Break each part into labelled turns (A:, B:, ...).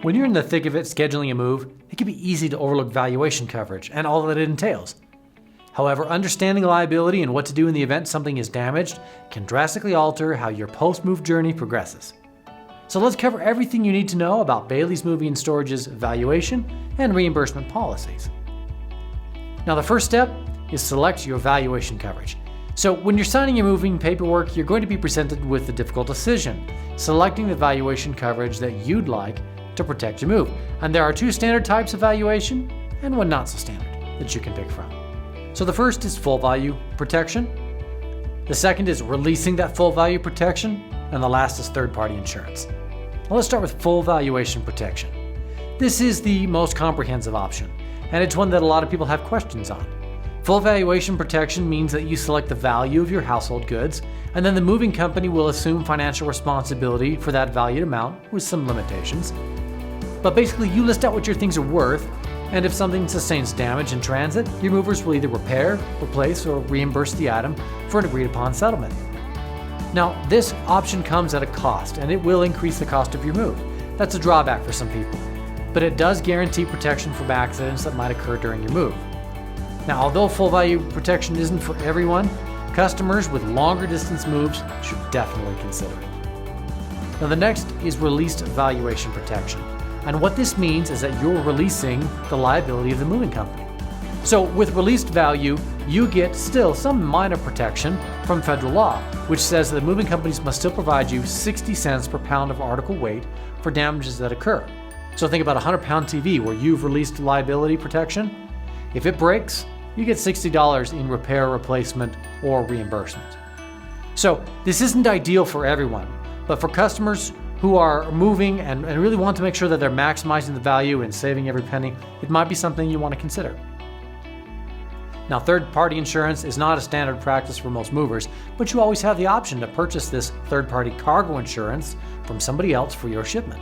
A: When you're in the thick of it scheduling a move, it can be easy to overlook valuation coverage and all that it entails. However, understanding liability and what to do in the event something is damaged can drastically alter how your post-move journey progresses. So let's cover everything you need to know about Bailey's Moving and Storage's valuation and reimbursement policies. Now the first step is select your valuation coverage. So when you're signing your moving paperwork, you're going to be presented with the difficult decision, selecting the valuation coverage that you'd like to protect your move. And there are two standard types of valuation and one not so standard that you can pick from. So the first is full value protection. The second is releasing that full value protection. And the last is third-party insurance. Now let's start with full valuation protection. This is the most comprehensive option, and it's one that a lot of people have questions on. Full valuation protection means that you select the value of your household goods, and then the moving company will assume financial responsibility for that valued amount with some limitations. But basically, you list out what your things are worth, and if something sustains damage in transit, your movers will either repair, replace, or reimburse the item for an agreed-upon settlement. Now, this option comes at a cost, and it will increase the cost of your move. That's a drawback for some people, but it does guarantee protection from accidents that might occur during your move. Now, although full value protection isn't for everyone, customers with longer distance moves should definitely consider it. Now, the next is released valuation protection. And what this means is that you're releasing the liability of the moving company. So with released value, you get still some minor protection from federal law, which says that the moving companies must still provide you 60 cents per pound of article weight for damages that occur. So think about a 100-pound TV where you've released liability protection. If it breaks, you get $60 in repair, replacement, or reimbursement. So this isn't ideal for everyone, but for customers who are moving and really want to make sure that they're maximizing the value and saving every penny, it might be something you want to consider. Now, third-party insurance is not a standard practice for most movers, but you always have the option to purchase this third-party cargo insurance from somebody else for your shipment.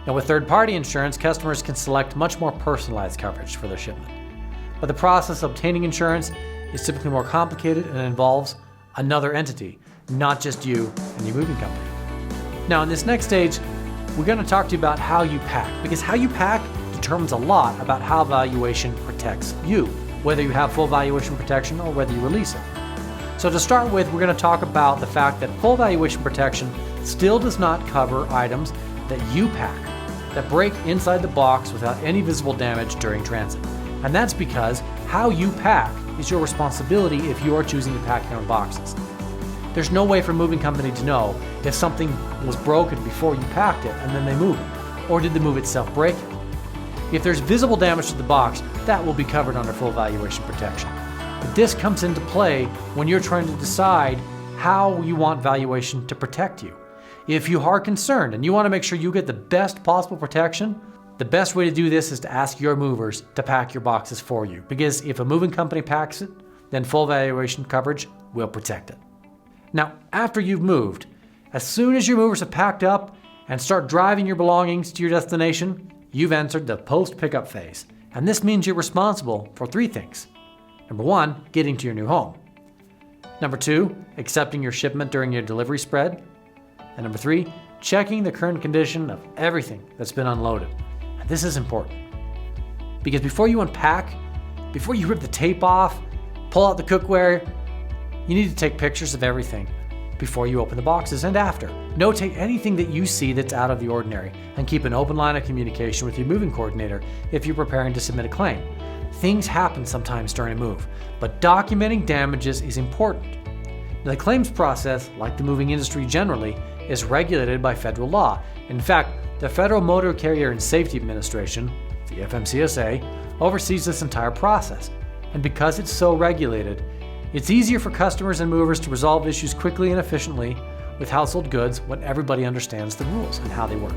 A: Now, with third-party insurance, customers can select much more personalized coverage for their shipment. But the process of obtaining insurance is typically more complicated and involves another entity, not just you and your moving company. Now, in this next stage, we're going to talk to you about how you pack, because how you pack determines a lot about how valuation protects you, whether you have full valuation protection or whether you release it. So to start with, we're going to talk about the fact that full valuation protection still does not cover items that you pack that break inside the box without any visible damage during transit. And that's because how you pack is your responsibility if you are choosing to pack your own boxes. There's no way for a moving company to know if something was broken before you packed it and then they move it, or did the move itself break it. If there's visible damage to the box, that will be covered under full valuation protection. But this comes into play when you're trying to decide how you want valuation to protect you. If you are concerned and you want to make sure you get the best possible protection, the best way to do this is to ask your movers to pack your boxes for you. Because if a moving company packs it, then full valuation coverage will protect it. Now, after you've moved, as soon as your movers have packed up and start driving your belongings to your destination, you've entered the post-pickup phase. And this means you're responsible for three things. Number one, getting to your new home. Number two, accepting your shipment during your delivery spread. And number three, checking the current condition of everything that's been unloaded. And this is important, because before you unpack, before you rip the tape off, pull out the cookware, you need to take pictures of everything before you open the boxes and after. Notate anything that you see that's out of the ordinary and keep an open line of communication with your moving coordinator if you're preparing to submit a claim. Things happen sometimes during a move, but documenting damages is important. Now, the claims process, like the moving industry generally, is regulated by federal law. In fact, the Federal Motor Carrier and Safety Administration, the FMCSA, oversees this entire process. And because it's so regulated, it's easier for customers and movers to resolve issues quickly and efficiently with household goods when everybody understands the rules and how they work.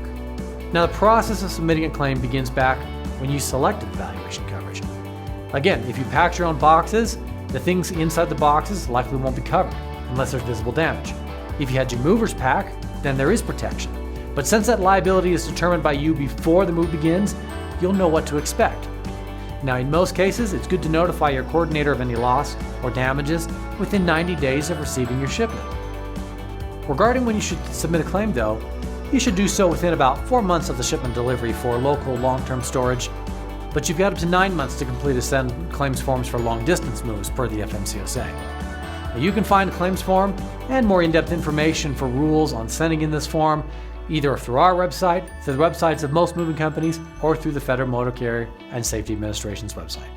A: Now, the process of submitting a claim begins back when you selected the valuation coverage. Again, if you packed your own boxes, the things inside the boxes likely won't be covered unless there's visible damage. If you had your movers pack, then there is protection. But since that liability is determined by you before the move begins, you'll know what to expect. Now, in most cases, it's good to notify your coordinator of any loss or damages within 90 days of receiving your shipment. Regarding when you should submit a claim, though, You should do so within about 4 months of the shipment delivery for local long-term storage, but you've got up to 9 months to complete a send claims forms for long-distance moves per the FMCSA. Now, you can find a claims form and more in-depth information for rules on sending in this form either through our website, through the websites of most moving companies, or through the Federal Motor Carrier and Safety Administration's website.